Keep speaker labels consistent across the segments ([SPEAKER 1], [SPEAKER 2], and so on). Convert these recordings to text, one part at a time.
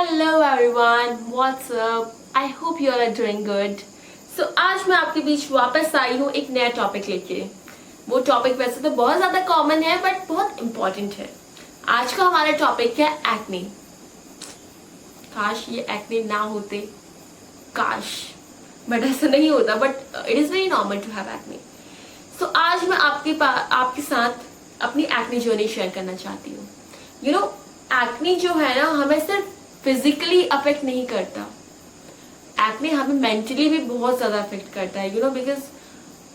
[SPEAKER 1] Hello everyone, what's up? I hope you are doing good. So आज मैं आपके बीच वापस आई हूँ एक नया टॉपिक लेके। वो टॉपिक वैसे तो बहुत ज्यादा कॉमन है बट बहुत इम्पोर्टेंट है। आज का हमारा टॉपिक है एक्ने। काश ये एक्ने ना होते, काश, बट ऐसा नहीं होता, but it is very normal to have acne. So आज मैं आपके साथ अपनी एक्ने जर्नी शेयर करना चाहती हूँ। यू नो, एक्ने जो है ना, हमें सिर्फ फिजिकली अफेक्ट नहीं करता, एक्ने हमें मेंटली भी बहुत ज्यादा अफेक्ट करता है। यू नो, बिकॉज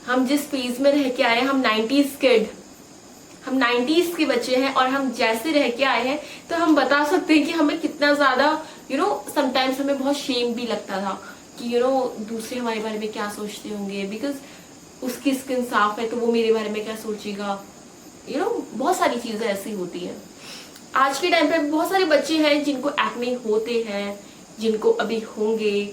[SPEAKER 1] हम जिस फेज में रह के आए हैं, हम 90s किड, हम 90s के बच्चे हैं, और हम जैसे रह के आए हैं तो हम बता सकते हैं कि हमें कितना ज्यादा समटाइम्स हमें बहुत शेम भी लगता था कि दूसरे हमारे बारे में क्या सोचते होंगे, बिकॉज उसकी स्किन साफ है तो वो मेरे बारे में क्या सोचेगा। बहुत सारी चीजें ऐसी होती हैं। आज के टाइम पे बहुत सारे बच्चे हैं जिनको एक्ने होते हैं, जिनको अभी होंगे।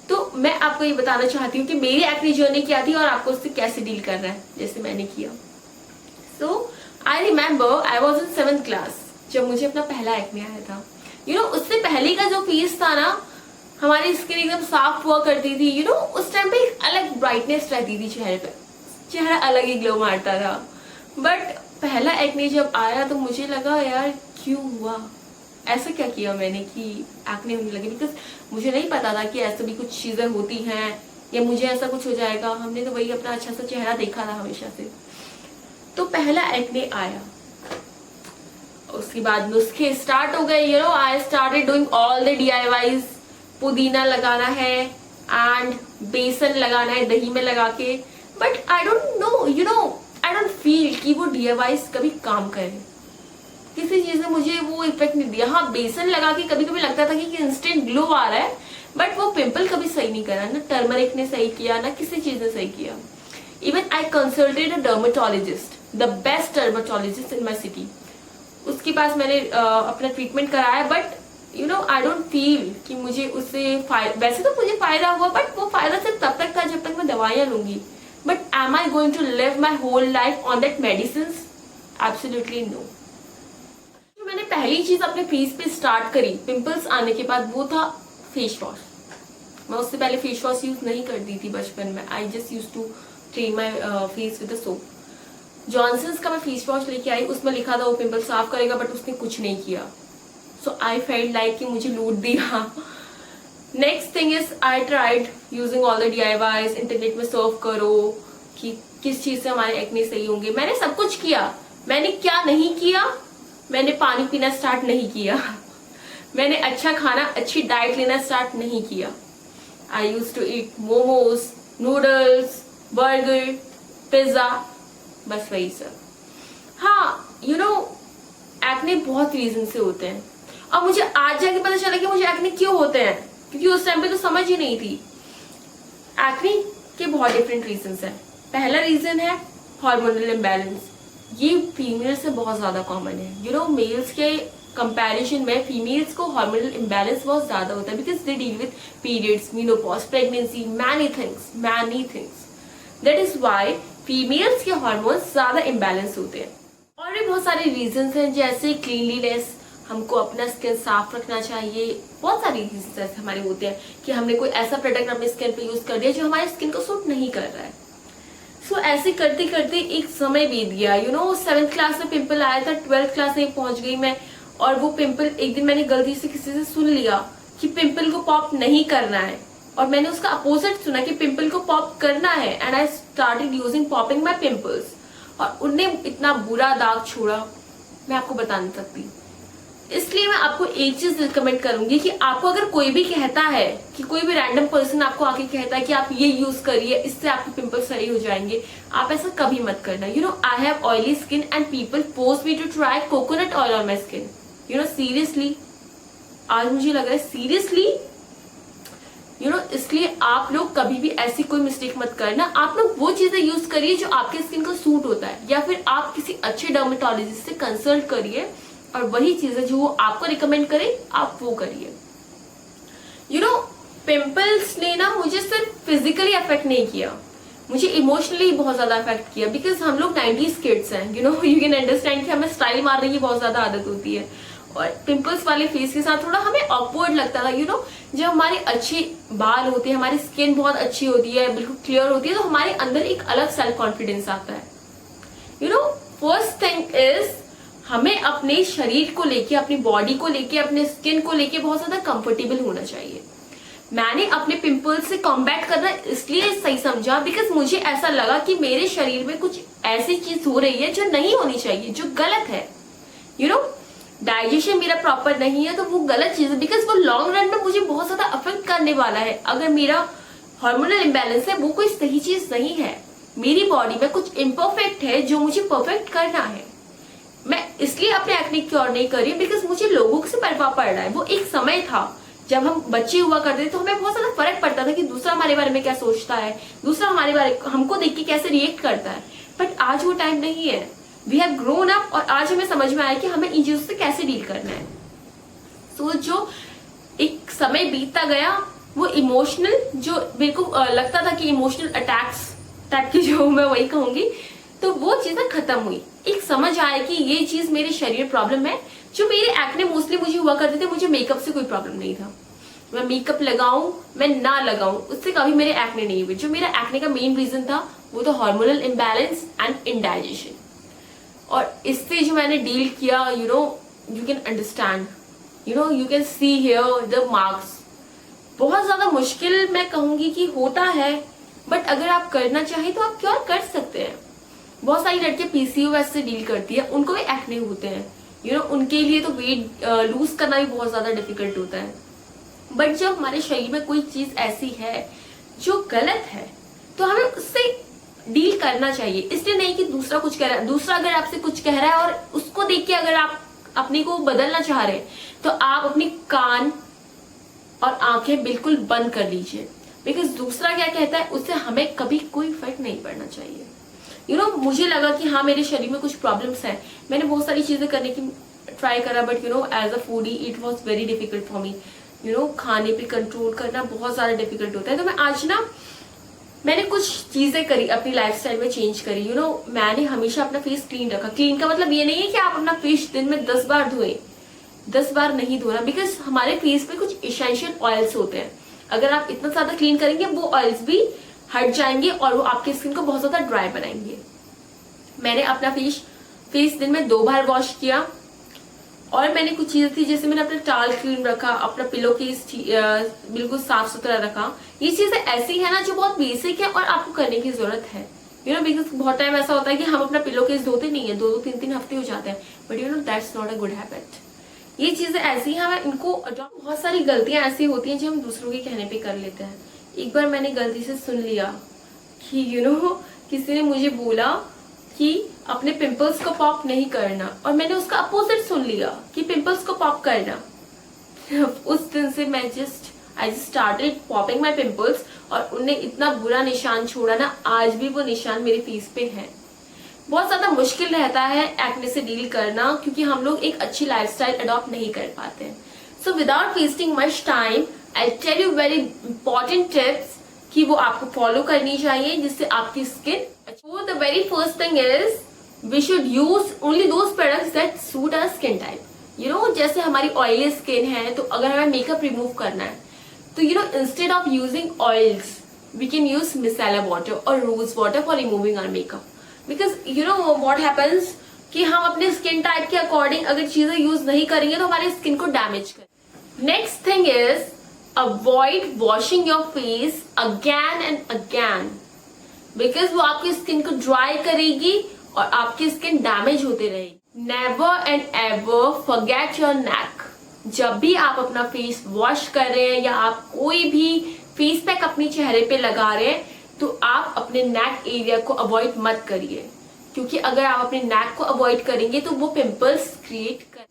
[SPEAKER 1] तो मैं आपको ये बताना चाहती हूँ कि मेरी एक्ने जर्नी क्या थी और आपको उससे कैसे डील करना है, जैसे मैंने किया। So I remember I was in 7th class जब मुझे अपना पहला एक्ने आया था। उससे पहले का जो फेज था ना, हमारी स्किन एकदम साफ हुआ करती थी। उस टाइम पे एक अलग ब्राइटनेस रहती थी चेहरे पे, चेहरा अलग ही ग्लो मारता था। बट पहला एक्ने जब आया तो मुझे लगा, यार क्यों हुआ, ऐसा क्या किया मैंने कि एक्ने होने लगे। बिकॉज मुझे नहीं पता था कि ऐसा भी कुछ चीजें होती हैं या मुझे ऐसा कुछ हो जाएगा। हमने तो वही अपना अच्छा सा चेहरा देखा था हमेशा से। तो पहला एक्ने आया, उसके बाद नुस्खे स्टार्ट हो गए। I started doing all the DIYs। पुदीना लगाना है एंड बेसन लगाना है दही में लगा के। But I don't know, I don't feel कि वो DIYs कभी काम करे। किसी चीज ने मुझे वो इफेक्ट नहीं दिया। हाँ, बेसन लगा के कभी कभी लगता था कि इंस्टेंट ग्लो आ रहा है, बट वो पिंपल कभी सही नहीं करा। ना टर्मरिक ने सही किया, ना किसी चीज ने सही किया। Even I consulted a dermatologist, the best dermatologist in my city. उसके पास मैंने अपना ट्रीटमेंट कराया, बट आई डोंट फील कि मुझे उससे वैसे तो मुझे फायदा हुआ, बट वो फायदा सिर्फ तब तक था जब तक मैं दवाइयां लूंगी। But am I going to live my whole life on that medicine? Absolutely no. मैंने पहली चीज अपने फेस पे स्टार्ट करी पिंपल्स आने के बाद, वो था फेस वॉश। मैं उससे पहले फेस वॉश यूज नहीं करती थी बचपन में। I just use to clean my face with soap. Johnson's का मैं फेस वॉश लेके आई, उसमें लिखा था वो पिंपल साफ करेगा, बट उसने कुछ नहीं किया। सो आई फेल्ट लाइक कि मुझे लूट दिया। Next thing is I tried using all the DIYs। Internet में सर्व करो कि किस चीज से हमारे एक्ने सही होंगे। मैंने सब कुछ किया। मैंने क्या नहीं किया? मैंने पानी पीना स्टार्ट नहीं किया। मैंने अच्छा खाना, अच्छी डाइट लेना स्टार्ट नहीं किया। I use to eat momos, noodles, burger, pizza, बस वही सब। हाँ, एक्ने बहुत रीजन से होते हैं, और मुझे आज जाके पता चला कि मुझे एक्ने क्यों होते हैं, क्योंकि उस टाइम पे तो समझ ही नहीं थी। एक्ने के बहुत डिफरेंट रीजन है। पहला रीजन है हार्मोनल इम्बैलेंस। ये फीमेल्स से बहुत ज्यादा कॉमन है। मेल्स के कंपैरिजन में फीमेल्स को हार्मोनल इम्बैलेंस बहुत ज्यादा होता है, because they deal with periods, menopause, pregnancy, many things. That is why females के हार्मोन्स ज्यादा इम्बैलेंस होते हैं। और भी बहुत सारे रीजंस हैं, जैसे क्लीनलीनेस, हमको अपना स्किन साफ रखना चाहिए। बहुत सारे रीजंस ऐसे हमारे होते हैं कि हमने कोई ऐसा प्रोडक्ट अपने स्किन पे यूज कर दिया जो हमारी स्किन को सूट नहीं कर रहा है। सो ऐसे करते करते एक समय बीत गया। 7th क्लास में पिंपल आया था, 12th क्लास में पहुंच गई मैं, और वो पिंपल एक दिन मैंने गलती से किसी से सुन लिया कि पिंपल को पॉप नहीं करना है, और मैंने उसका अपोजिट सुना कि पिंपल को पॉप करना है। And I started using popping my pimples, और उनने इतना बुरा दाग छोड़ा, मैं आपको बता नहीं सकती। इसलिए मैं आपको एक चीज रिकमेंड करूंगी कि आपको अगर कोई भी कहता है, कि कोई भी रैंडम पर्सन आपको आके कहता है कि आप ये यूज करिए, इससे आपके पिंपल सही हो जाएंगे, आप ऐसा कभी मत करना। I have oily skin and people force me to try coconut oil on my skin. Seriously, आज मुझे लग रहा है सीरियसली, इसलिए आप लोग कभी भी ऐसी कोई मिस्टेक मत करना। आप लोग वो चीजें यूज करिए जो आपके स्किन को सूट होता है, या फिर आप किसी अच्छे डर्मेटोलॉजिस्ट से कंसल्ट करिए, और वही चीजें जो वो आपको रिकमेंड करे आप वो करिए। पिंपल्स ने ना मुझे सिर्फ फिजिकली अफेक्ट नहीं किया, मुझे इमोशनली बहुत ज्यादा अफेक्ट किया। बिकॉज हम लोग 90s किड्स हैं, यू कैन अंडरस्टैंड कि हमें स्टाइल मारने की बहुत ज्यादा आदत होती है, और पिंपल्स वाले फेस के साथ थोड़ा हमें ऑकवर्ड लगता था, यू नो। जब हमारे अच्छे बाल होते हैं, हमारी स्किन बहुत अच्छी होती है, बिल्कुल क्लियर होती है, तो हमारे अंदर एक अलग सेल्फ कॉन्फिडेंस आता है, you know. First thing is हमें अपने शरीर को लेके, अपनी बॉडी को लेके, अपने स्किन को लेके बहुत ज्यादा कंफर्टेबल होना चाहिए। मैंने अपने पिंपल्स से कॉम्बैट करना इसलिए सही समझा बिकॉज मुझे ऐसा लगा कि मेरे शरीर में कुछ ऐसी चीज हो रही है जो नहीं होनी चाहिए, जो गलत है, यू नो। डाइजेशन मेरा प्रॉपर नहीं है तो वो गलत चीज है, बिकॉज वो लॉन्ग रन में मुझे बहुत ज्यादा अफेक्ट करने वाला है। अगर मेरा हार्मोनल इम्बैलेंस है, वो कोई सही चीज नहीं है। मेरी बॉडी में कुछ इम्परफेक्ट है जो मुझे परफेक्ट करना है। मैं इसलिए अपने एक्ने क्योर नहीं कर रही हूँ बिकॉज मुझे लोगों से प्रभाव पड़ रहा है। वो एक समय था जब हम बच्चे हुआ करते थे तो हमें बहुत ज्यादा फर्क पड़ता था कि दूसरा हमारे बारे में क्या सोचता है, दूसरा हमारे बारे हमको देख के कैसे रिएक्ट करता है। बट आज वो टाइम नहीं है। वी हैव ग्रोन अप और आज हमें समझ में आया कि हमें इन चीजों से कैसे डील करना है। सो जो एक समय बीतता गया, वो इमोशनल जो मेरे को लगता था कि इमोशनल अटैक्स टाइप की जो मैं वही कहूंगी, तो वो चीजें खत्म हुई। एक समझ आया कि ये चीज मेरे शरीर प्रॉब्लम है। जो मेरे एक्ने मोस्टली मुझे हुआ करते थे, मुझे मेकअप से कोई प्रॉब्लम नहीं था। मैं मेकअप लगाऊं, मैं ना लगाऊं, उससे कभी मेरे एक्ने नहीं हुए। जो मेरा एक्ने का मेन रीजन था वो तो हार्मोनल इम्बैलेंस एंड इंडाइजेशन। और इससे जो मैंने डील किया, you know, you can understand, you know, you can see here the marks. बहुत ज्यादा मुश्किल मैं कहूंगी कि होता है, बट अगर आप करना चाहें तो आप क्योर कर सकते हैं। बहुत सारी लड़कियां पीसीओएस से डील करती है, उनको भी एक्ने होते हैं, यू नो, उनके लिए तो वेट लूज करना भी बहुत ज्यादा डिफिकल्ट होता है। बट जब हमारे शरीर में कोई चीज ऐसी है जो गलत है तो हमें उससे डील करना चाहिए। इसलिए नहीं कि दूसरा कुछ कह रहा है, दूसरा अगर आपसे कुछ कह रहा है और उसको देख के अगर आप अपने को बदलना चाह रहे हैं तो आप अपनी कान और आंखें बिल्कुल बंद कर लीजिए। बिकॉज दूसरा क्या कहता है उससे हमें कभी कोई फर्क नहीं पड़ना चाहिए। यू नो, मुझे लगा कि हाँ मेरे शरीर में कुछ प्रॉब्लम्स हैं, मैंने बहुत सारी चीजें करने की ट्राई करा, but you know as a foodie it was very difficult for me. You know, खाने पे कंट्रोल करना बहुत ज्यादा डिफिकल्ट होता है। तो मैं आज ना मैंने कुछ चीजें करी, अपनी लाइफस्टाइल में चेंज करी। यू नो, मैंने हमेशा अपना फेस क्लीन रखा। क्लीन का मतलब ये नहीं है कि आप अपना फेस दिन में 10 बार धोएं, 10 बार नहीं धोना, बिकॉज हमारे फेस पे कुछ इसेंशियल ऑयल्स होते हैं। अगर आप इतना ज्यादा क्लीन करेंगे वो ऑयल्स भी हट जाएंगे और वो आपकी स्किन को बहुत ज्यादा ड्राई बनाएंगे। मैंने अपना फेस दिन में 2 बार वॉश किया। और मैंने कुछ चीजें थी, जैसे मैंने अपना टाल क्लीन रखा, अपना पिलो केस बिल्कुल साफ सुथरा रखा। ये चीजें ऐसी है ना जो बहुत बेसिक है और आपको करने की जरूरत है। यू नो, बिकॉज बहुत टाइम ऐसा होता है कि हम अपना पिलो केस धोते नहीं है, 2-2 3-3 हफ्ते हो जाते हैं, but you no that's not a good habit. ये चीजें ऐसी हैं, हमें इनको बहुत सारी गलतियां ऐसी होती हैं जो हम दूसरों के कहने पे कर लेते हैं। एक बार मैंने गलती से सुन लिया कि यू नो किसी ने मुझे बोला कि अपने पिंपल्स को पॉप नहीं करना, और मैंने उसका अपोजिट सुन लिया कि पिंपल्स को पॉप करना। उस दिन से मैं I just started popping my pimples, और उनने इतना बुरा निशान छोड़ा ना, आज भी वो निशान मेरे फेस पे है। बहुत ज्यादा मुश्किल रहता है एक्ने से डील करना, क्योंकि हम लोग एक अच्छी लाइफस्टाइल अडॉप्ट नहीं कर पाते हैं। So without wasting much time I tell you very important tips कि वो आपको फॉलो करनी चाहिए जिससे आपकी skin. So the very first thing is we should use only those products that suit our skin type. You know, जैसे हमारी oily skin है तो अगर हमें मेकअप रिमूव करना है तो you know instead of using oils we can use micellar water और rose water for removing our makeup. Because you know what happens कि हम अपने स्किन टाइप के अकॉर्डिंग अगर चीजें यूज नहीं करेंगे तो हमारी स्किन को डैमेज करें। Next thing is avoid washing your face again and again, because वो आपकी स्किन को ड्राई करेगी और आपकी स्किन डैमेज होते रहेगी। Never and ever forget your neck. जब भी आप अपना फेस वॉश कर रहे हैं या आप कोई भी फेस पैक अपने चेहरे पे लगा रहे हैं तो आप अपने नेक एरिया को अवॉइड मत करिए, क्योंकि अगर आप अपने नेक को अवॉइड करेंगे तो वो पिंपल्स क्रिएट कर।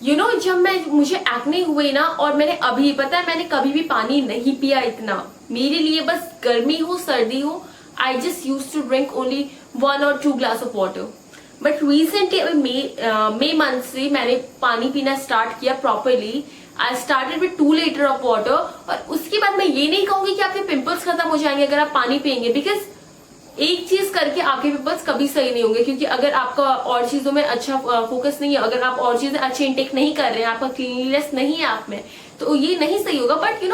[SPEAKER 1] यू नो, जब मुझे एक्ने हुए ना, और मैंने अभी पता है मैंने कभी भी पानी नहीं पिया इतना, मेरे लिए बस गर्मी हो सर्दी हो I just used to drink only 1 or 2 glass of water. But recently May month से मैंने पानी पीना स्टार्ट किया properly. I started with 2 liter of water. और उसके बाद मैं ये नहीं कहूंगी कि आपके पिंपल्स खत्म हो जाएंगे अगर आप पानी पियेंगे, because एक चीज करके आपके पिंपल्स कभी सही नहीं होंगे, क्योंकि अगर आपका और चीजों में अच्छा फोकस नहीं है, अगर आप और चीजें अच्छी इंटेक नहीं कर रहे हैं, आपका क्लीनलीनेस नहीं है आप में, तो ये नहीं सही होगा। बट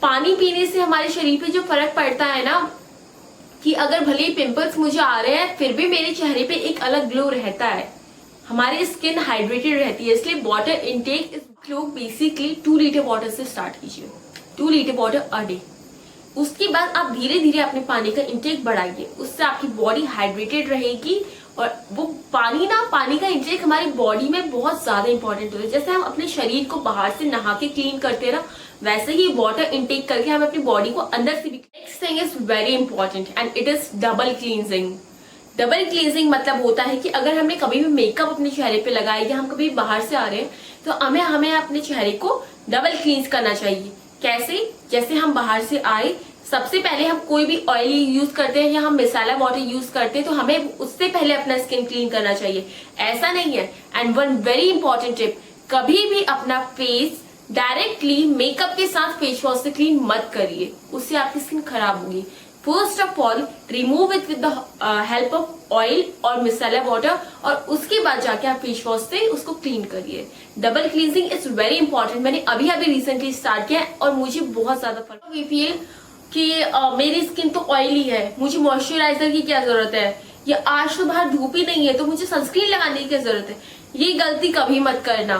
[SPEAKER 1] पानी पीने से हमारे शरीर पे जो फर्क पड़ता है ना, कि अगर भले ही पिंपल्स मुझे आ रहे हैं फिर भी मेरे चेहरे पे एक अलग ग्लो रहता है, हमारी स्किन हाइड्रेटेड रहती है। इसलिए वाटर इनटेक लोग बेसिकली 2 लीटर वाटर से स्टार्ट कीजिए, 2 लीटर वाटर अ डे। उसके बाद आप धीरे धीरे अपने पानी का इंटेक बढ़ाइए, उससे आपकी बॉडी हाइड्रेटेड रहेगी। और वो पानी का इंटेक हमारी बॉडी में बहुत ज्यादा इंपॉर्टेंट होता है। जैसे हम अपने शरीर को बाहर से नहा के क्लीन करते हैं ना, वैसे ही वाटर इंटेक करके हम अपनी बॉडी को अंदर से भी। Next thing is very important and it is double cleansing. Double cleansing मतलब होता है कि अगर हमने कभी भी मेकअप अपने चेहरे पे लगाया या हम कभी बाहर से आ रहे हैं, तो हमें अपने चेहरे को डबल क्लींज करना चाहिए। कैसे? जैसे हम बाहर से आए, सबसे पहले हम कोई भी ऑयली यूज करते हैं या हम मिसाला वाटर यूज करते हैं, तो हमें उससे पहले अपना स्किन क्लीन करना चाहिए। ऐसा नहीं है। And one very important tip, कभी भी अपना फेस डायरेक्टली मेकअप के साथ फेस वॉश से क्लीन मत करिए, उससे आपकी स्किन खराब होगी। First of all remove it with the help of oil और मिसाला वाटर, और उसके बाद जाके आप फेस वॉश से उसको क्लीन करिए। Double cleansing is very important. मैंने अभी रिसेंटली स्टार्ट किया है और मुझे बहुत ज्यादा फर्क। वी फील कि मेरी स्किन तो ऑयली है, मुझे मॉइस्चराइजर की क्या जरूरत है, या आज तो बाहर धूप ही नहीं है तो मुझे सनस्क्रीन लगाने की क्या जरूरत है। ये गलती कभी मत करना,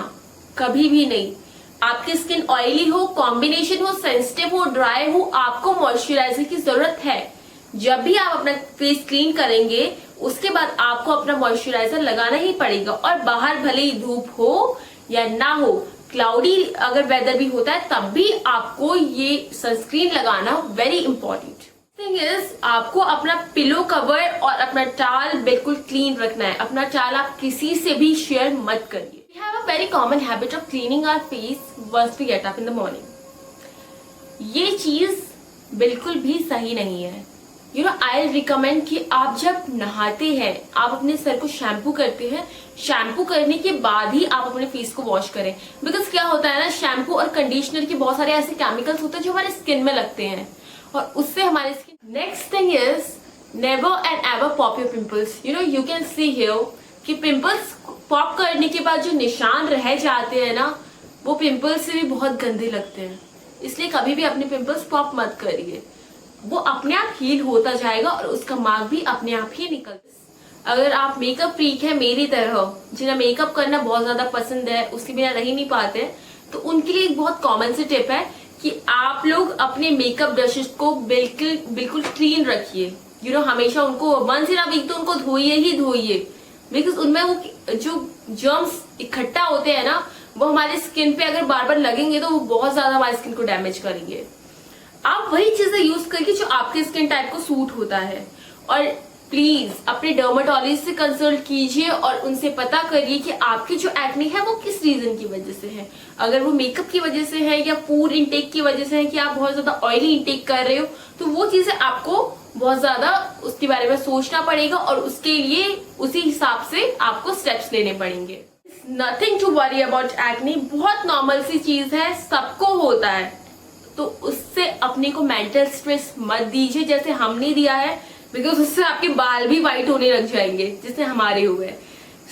[SPEAKER 1] कभी भी नहीं। आपकी स्किन ऑयली हो, कॉम्बिनेशन हो, सेंसिटिव हो, ड्राई हो, आपको मॉइस्चराइजर की जरूरत है। जब भी आप अपना फेस क्लीन करेंगे उसके बाद आपको अपना मॉइस्चराइजर लगाना ही पड़ेगा। और बाहर भले ही धूप हो या ना हो, क्लाउडी अगर वेदर भी होता है, तब भी आपको ये सनस्क्रीन लगाना वेरी इंपॉर्टेंट थिंग इज। आपको अपना पिलो कवर और अपना टाल बिल्कुल क्लीन रखना है। अपना टाल आप किसी से भी शेयर मत करिए। We have a very common habit of cleaning our face once we get up in the morning. ये चीज बिल्कुल भी सही नहीं है। आई रिकमेंड कि आप जब नहाते हैं, आप अपने सर को शैम्पू करते हैं, शैम्पू करने के बाद ही आप अपने फेस को वॉश करें। बिकॉज क्या होता है ना, शैम्पू और कंडीशनर के बहुत सारे ऐसे केमिकल्स होते हैं जो हमारे स्किन में लगते हैं और उससे हमारे skin. Next thing is never and ever pop your pimples. You can see here कि पिंपल्स पॉप करने के बाद जो निशान रह जाते हैं ना, वो पिंपल्स से भी बहुत गंदे लगते हैं। इसलिए कभी भी अपने पिंपल्स पॉप मत करिए, वो अपने आप हील होता जाएगा और उसका मार्क भी अपने आप ही निकल। अगर आप मेकअप फ्रीक है मेरी तरह, जिन्हें मेकअप करना बहुत ज्यादा पसंद है, उसके बिना रह नहीं पाते, तो उनके लिए एक बहुत कॉमन सी टिप है कि आप लोग अपने मेकअप ब्रशेस को बिल्कुल क्लीन रखिए। हमेशा उनको वंस इन अ वीक तो उनको धोइए ही धोइए, बिकॉज उनमें वो जो जर्म्स इकट्ठा होते हैं ना, वो हमारे स्किन पे अगर बार बार लगेंगे तो वो बहुत ज्यादा हमारी स्किन को डैमेज करेंगे। आप वही चीजें यूज करके जो आपके स्किन टाइप को सूट होता है। और प्लीज अपने डर्मेटोलॉजिस्ट से कंसल्ट कीजिए और उनसे पता करिए कि आपकी जो एक्ने है वो किस रीजन की वजह से है। अगर वो मेकअप की वजह से है या फूड इंटेक की वजह से है कि आप बहुत ज्यादा ऑयली इंटेक कर रहे हो, तो वो चीजें आपको बहुत ज्यादा उसके बारे में सोचना पड़ेगा और उसके लिए उसी हिसाब से आपको स्टेप्स लेने पड़ेंगे। Nothing to worry about acne, बहुत नॉर्मल सी चीज है, सबको होता है, तो उससे अपने को मेंटल स्ट्रेस मत दीजिए जैसे हमने दिया है, बिकॉज उससे आपके बाल भी व्हाइट होने लग जाएंगे जैसे हमारे हुए।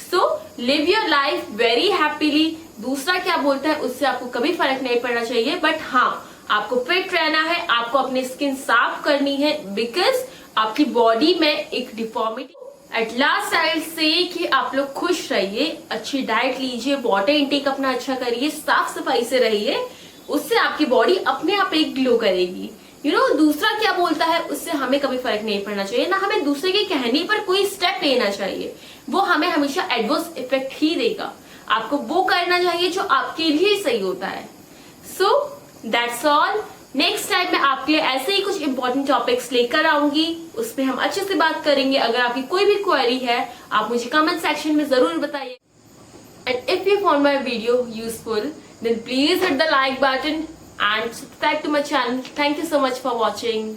[SPEAKER 1] So live your life very happily. दूसरा क्या बोलता है उससे आपको कभी फर्क नहीं पड़ना चाहिए, बट हाँ आपको फिट रहना है, आपको अपनी स्किन साफ करनी है, बिकॉज आपकी बॉडी में एक deformity. At last I will say कि आप लोग खुश रहिए, अच्छी डाइट लीजिए, वाटर इंटेक अपना अच्छा करिए, साफ सफाई से रहिए, उससे आपकी बॉडी अपने आप एक ग्लो करेगी। दूसरा क्या बोलता है उससे हमें कभी फर्क नहीं पड़ना चाहिए, ना हमें दूसरे के कहने पर कोई स्टेप लेना चाहिए, वो हमें हमेशा एडवर्स इफेक्ट ही देगा। आपको वो करना चाहिए जो आपके लिए सही होता है। So that's all. Next time मैं आपके लिए ऐसे ही कुछ इंपॉर्टेंट टॉपिक्स लेकर आऊंगी, उसमें हम अच्छे से बात करेंगे। अगर आपकी कोई भी क्वेरी है आप मुझे कमेंट सेक्शन में जरूर बताइए। And if you found my video useful, then please hit the like button and subscribe to my channel. Thank you so much for watching.